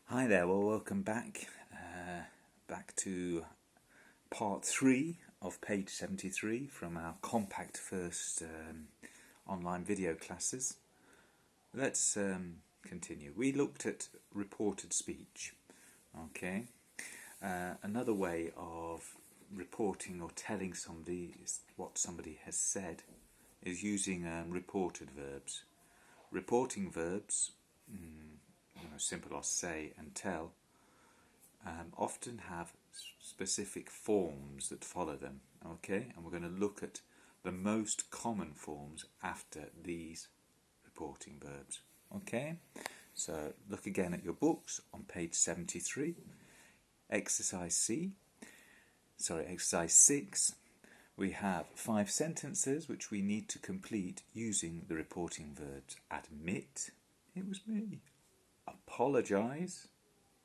Hi there, well welcome back, back to part 3 of page 73 from our compact first online video classes. Let's continue. We looked at reported speech, okay? Another way of reporting or telling somebody what somebody has said is using reported verbs. Reporting verbs, simple as say and tell, often have specific forms that follow them, okay? And we're going to look at the most common forms after these reporting verbs, okay? So look again at your books on page 73, exercise 6. We have 5 sentences which we need to complete using the reporting verbs. Admit, it was me. Apologise,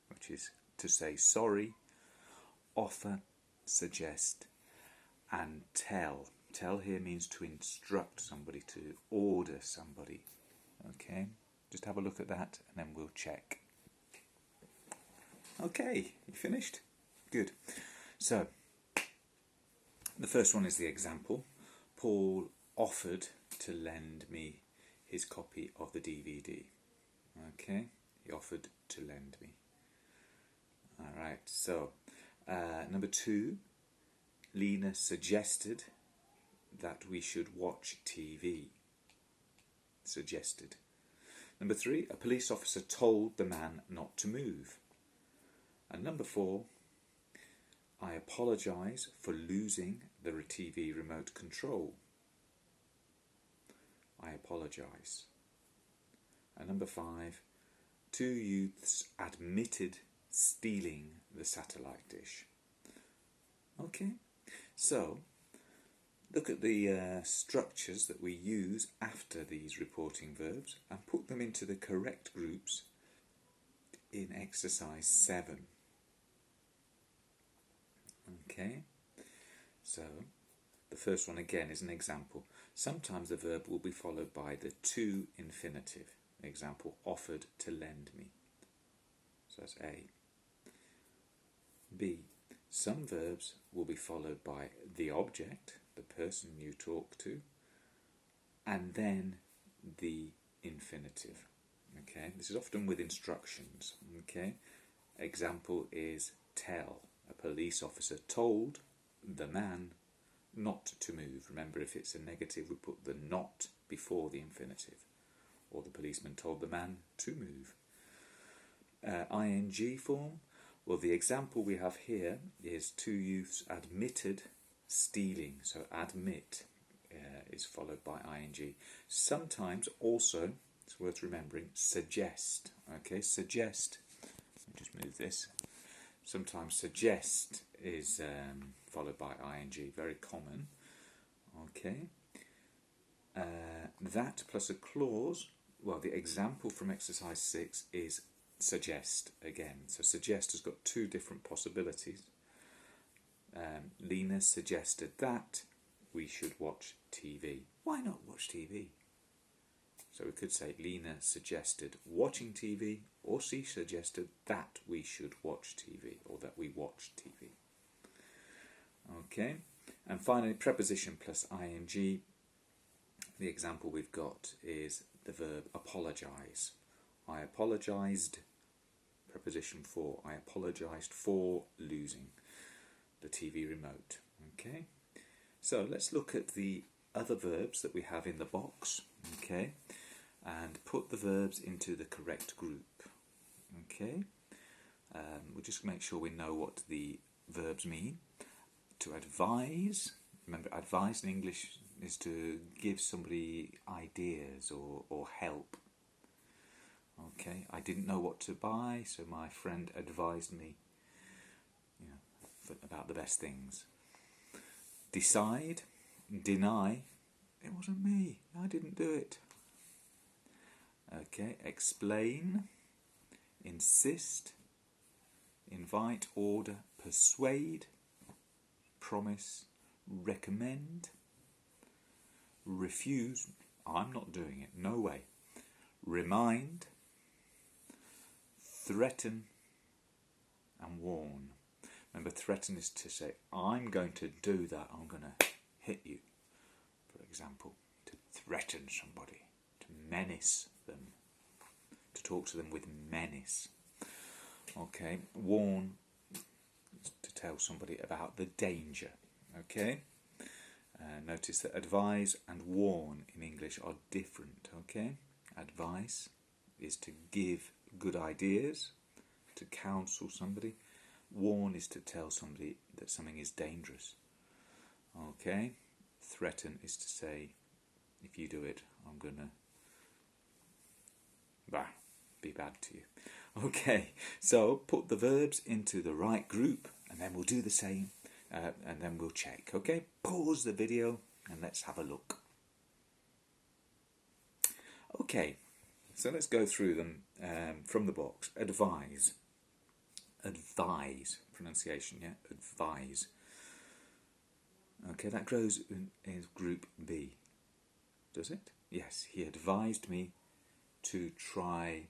which is to say sorry. Offer, suggest, and tell. Tell here means to instruct somebody, to order somebody. Okay, just have a look at that and then we'll check. Okay, you finished? Good. So, the first one is the example. Paul offered to lend me his copy of the DVD. Okay, he offered to lend me. Alright, so number 2, Lena suggested that we should watch TV. Suggested. Number 3, a police officer told the man not to move. And number 4, I apologise for losing the TV remote control. I apologise. And number 5, 2 youths admitted stealing the satellite dish. Okay, so look at the structures that we use after these reporting verbs and put them into the correct groups in exercise 7. Okay, so the first one again is an example. Sometimes the verb will be followed by the to infinitive. Example, offered to lend me. So that's A. B. Some verbs will be followed by the object, the person you talk to, and then the infinitive. Okay, this is often with instructions. Okay, example is tell. A police officer told the man not to move. Remember, if it's a negative, we put the not before the infinitive. Or the policeman told the man to move. ING form. Well, the example we have here is 2 youths admitted stealing. So admit is followed by ing. Sometimes also, it's worth remembering, suggest. Okay, suggest. Let me just move this. Sometimes suggest is followed by ing. Very common. Okay. That plus a clause. Well, the example from exercise 6 is suggest again. So suggest has got 2 different possibilities. Lena suggested that we should watch TV. Why not watch TV? So we could say Lena suggested watching TV, or she suggested that we should watch TV, or that we watch TV. Okay, and finally preposition plus ing. The example we've got is the verb apologise. I apologised, preposition for, I apologised for losing the TV remote. Okay, so let's look at the other verbs that we have in the box, okay, and put the verbs into the correct group. Okay, we'll just make sure we know what the verbs mean. To advise, remember advise in English is to give somebody ideas or help. Okay, I didn't know what to buy, so my friend advised me, about the best things. Decide, deny, it wasn't me, I didn't do it. Okay, explain, insist, invite, order, persuade, promise, recommend, refuse, I'm not doing it, no way. Remind, threaten and warn. Remember, threaten is to say, I'm going to do that, I'm going to hit you, for example. To threaten somebody, to menace them, to talk to them with menace. Okay, warn, to tell somebody about the danger. Okay, notice that advise and warn in English are different. Okay, advice is to give good ideas, to counsel somebody. Warn is to tell somebody that something is dangerous. Okay, threaten is to say, if you do it, I'm gonna be bad to you. Okay, so put the verbs into the right group and then we'll do the same and then we'll check. Okay, pause the video and let's have a look. Okay, so let's go through them from the box. Advise. Advise. Pronunciation, yeah? Advise. Okay, that goes in group B. Does it? Yes, he advised me to try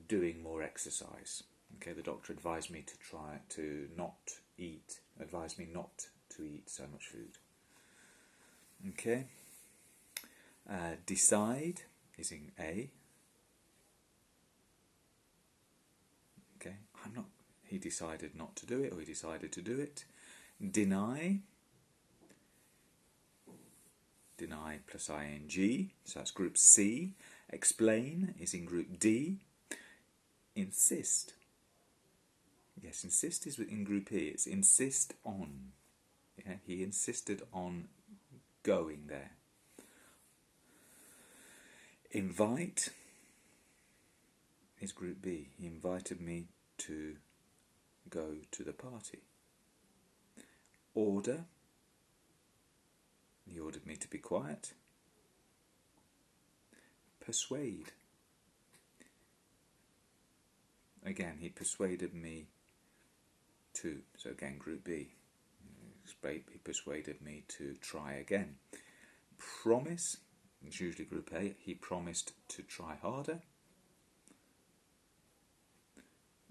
doing more exercise. Okay, the doctor advised me to try to not eat, advised me not to eat so much food. Okay, decide is in A. Okay, he decided not to do it, or he decided to do it. Deny plus ing, so that's group C. Explain is in group D. Insist. Yes, insist is in group E. It's insist on. Yeah, he insisted on going there. Invite is group B. He invited me to go to the party. Order. He ordered me to be quiet. Persuade. Again, he persuaded me to, so again, group B. He persuaded me to try again. Promise, it's usually group A. He promised to try harder.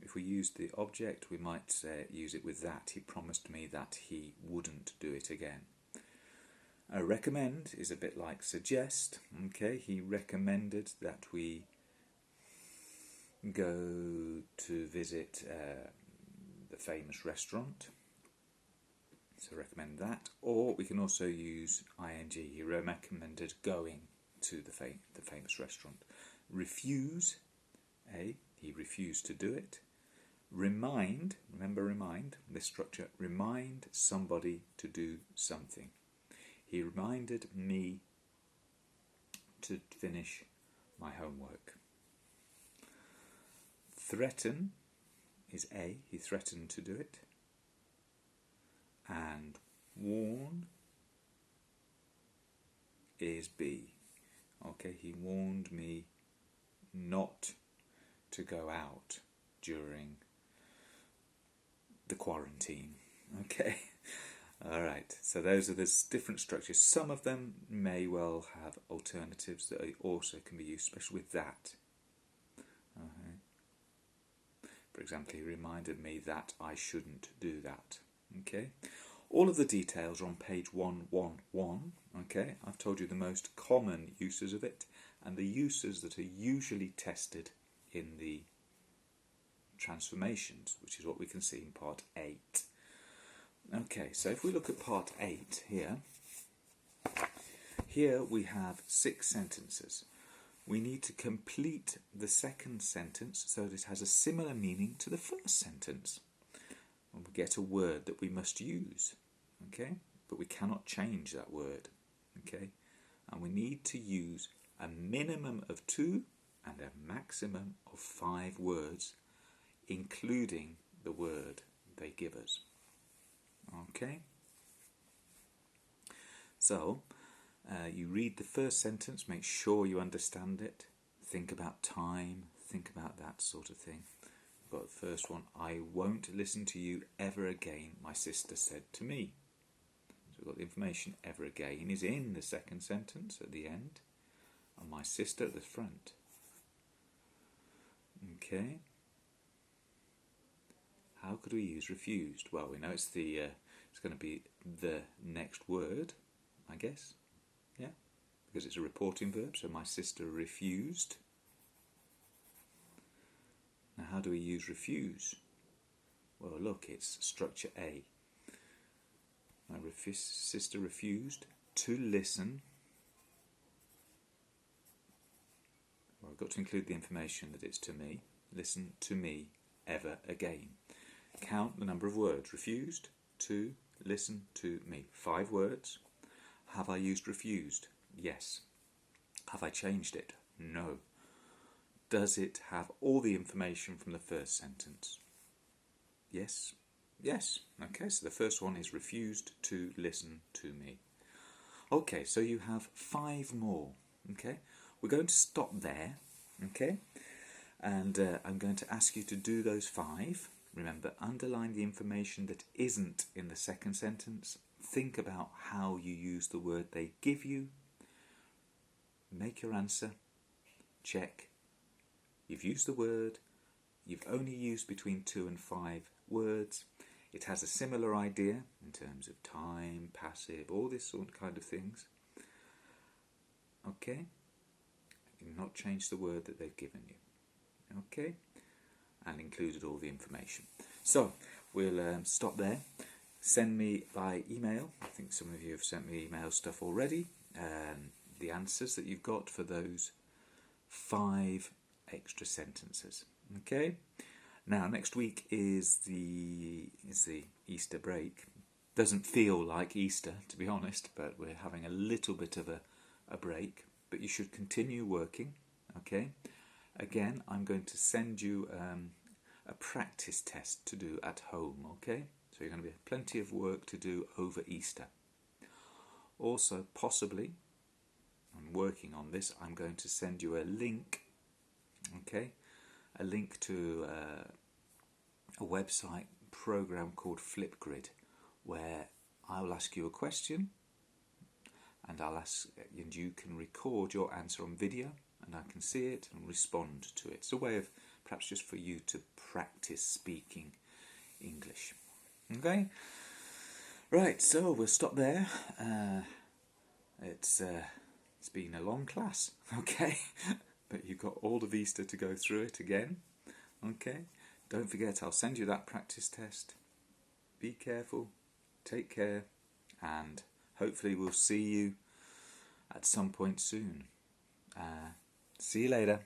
If we use the object, we might use it with that. He promised me that he wouldn't do it again. Recommend is a bit like suggest. Okay, he recommended that we go to visit the famous restaurant. So recommend that. Or we can also use ing. He recommended going to the famous restaurant. Refuse. A. He refused to do it. Remind. Remember remind. This structure. Remind somebody to do something. He reminded me to finish my homework. Threaten is A. He threatened to do it. And warn is B. Okay, he warned me not to go out during the quarantine. Okay. Alright, so those are the different structures. Some of them may well have alternatives that also can be used, especially with that. Okay. For example, he reminded me that I shouldn't do that. Okay. All of the details are on page 111. Okay, I've told you the most common uses of it and the uses that are usually tested in the transformations, which is what we can see in part 8. Okay, so if we look at part 8 here we have 6 sentences. We need to complete the second sentence so that it has a similar meaning to the first sentence. And we get a word that we must use, okay? But we cannot change that word, okay? And we need to use a minimum of 2 and a maximum of 5 words, including the word they give us. Okay, so you read the first sentence, make sure you understand it, think about time, think about that sort of thing. We've got the first one, I won't listen to you ever again, my sister said to me. So we've got the information, ever again is in the second sentence at the end, and my sister at the front. Okay. How could we use refused? Well, we know it's going to be the next word, I guess. Yeah, because it's a reporting verb. So my sister refused. Now, how do we use refuse? Well, look, it's structure A. My sister refused to listen. Well, I've got to include the information that it's to me. Listen to me ever again. Count the number of words. Refused to listen to me. 5 words. Have I used refused? Yes. Have I changed it? No. Does it have all the information from the first sentence? Yes. Yes. Okay, so the first one is refused to listen to me. Okay, so you have 5 more. Okay, we're going to stop there. Okay, and I'm going to ask you to do those 5. Remember, underline the information that isn't in the second sentence. Think about how you use the word they give you. Make your answer. Check. You've used the word. You've only used between 2 and 5 words. It has a similar idea in terms of time, passive, all this sort of kind of things. Okay? You've not changed the word that they've given you. Okay? And included all the information. So, we'll stop there. Send me by email. I think some of you have sent me email stuff already. The answers that you've got for those 5 extra sentences. Okay? Now, next week is the Easter break. Doesn't feel like Easter, to be honest, but we're having a little bit of a break. But you should continue working, okay? Again, I'm going to send you a practice test to do at home, okay? So you're going to be plenty of work to do over Easter. Also, possibly, I'm working on this, I'm going to send you a link, okay? A link to a website program called Flipgrid, where I'll ask you a question and you can record your answer on video and I can see it and respond to it. It's a way of perhaps just for you to practice speaking English. Okay? Right, so we'll stop there. It's been a long class, okay? But you've got all of Easter to go through it again, okay? Don't forget, I'll send you that practice test. Be careful, take care, and hopefully we'll see you at some point soon. See you later.